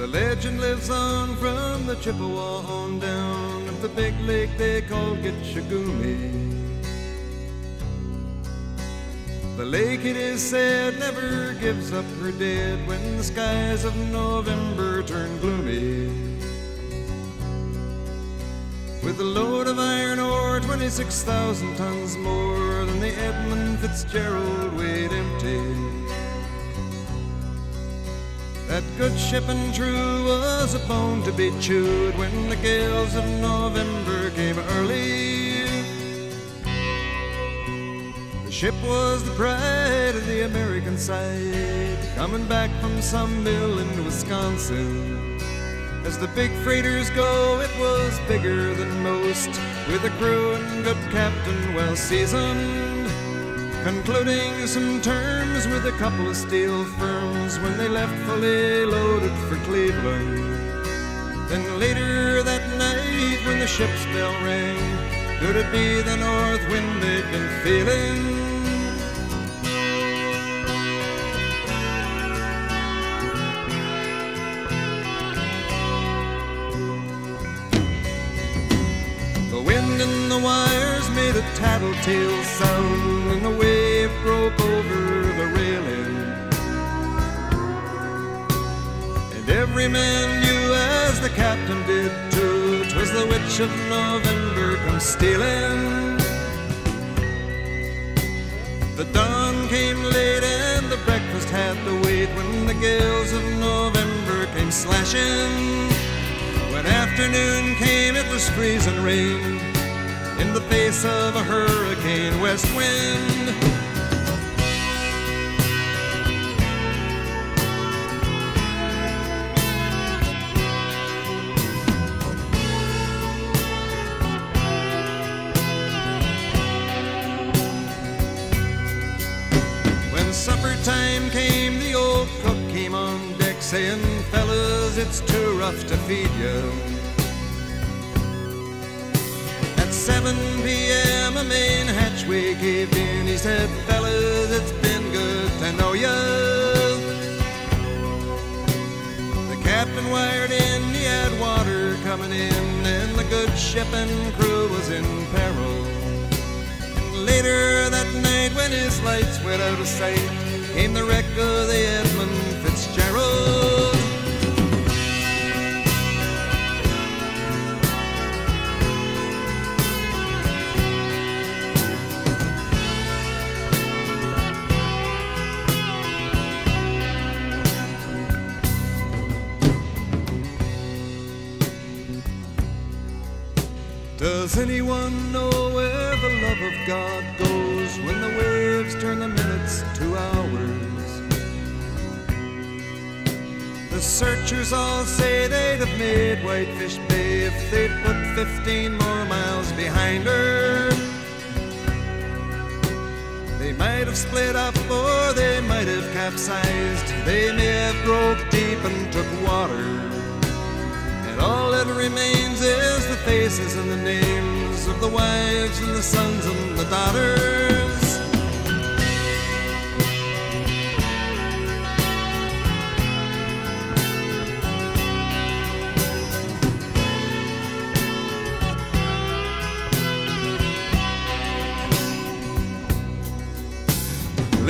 The legend lives on from the Chippewa on down of the big lake they call Gitchagumi. The lake, it is said, never gives up her dead when the skies of November turn gloomy. With a load of iron ore, 26,000 tons more than the Edmund Fitzgerald weighed empty. That good ship and true was a bone to be chewed when the gales of November came early. The ship was the pride of the American side, coming back from some mill in Wisconsin. As the big freighters go, it was bigger than most, with a crew and good captain well seasoned, concluding some terms with a couple of steel firms when they left fully loaded for Cleveland. Then later that night when the ship's bell rang, could it be the north wind they'd been feeling? The wind in the wires made a tattletale sound, and the wave broke over the railing. And every man knew, as the captain did too, 'twas the witch of November come stealing. The dawn came late and the breakfast had to wait when the gales of November came slashing. When afternoon came, it was freezing rain in the face of a hurricane west wind. When supper time came, the old cook came on deck saying, "Fellas, it's too rough to feed you." At 7 p.m. a main hatchway caved in. He said, "Fellas, it's been good to know ya." The captain wired in, he had water coming in, and the good ship and crew was in peril. And later that night, when his lights went out of sight, came the wreck of the Edmund Fitzgerald. Does anyone know where the love of God goes when the waves turn the minutes to hours? The searchers all say they'd have made Whitefish Bay if they'd put 15 more miles behind her. They might have split up or they might have capsized. They may have broke deep and took water. All that remains is the faces and the names of the wives and the sons and the daughters.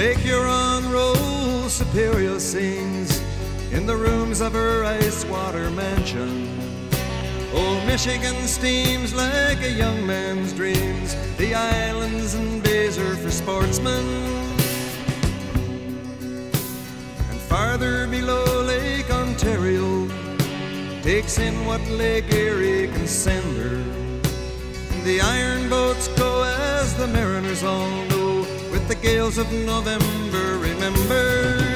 Lake Huron rolls Superior sings in the rooms of her ice-water mansion. Old Michigan steams like a young man's dreams. The islands and bays are for sportsmen. And farther below, Lake Ontario takes in what Lake Erie can send her. And the iron boats go, as the mariners all know, with the gales of November remembered.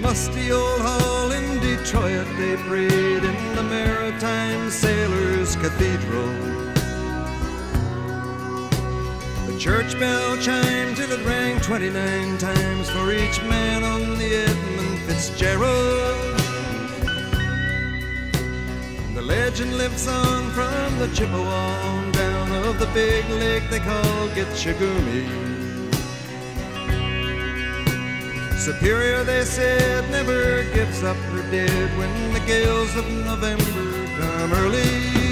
musty old hall in Detroit they prayed in the Maritime Sailors Cathedral. The church bell chimed till it rang 29 times for each man on the Edmund Fitzgerald. The legend lives on from the Chippewa on down of the big lake they call Gitchagumi. Superior, they said, never gives up her dead when the gales of November come early.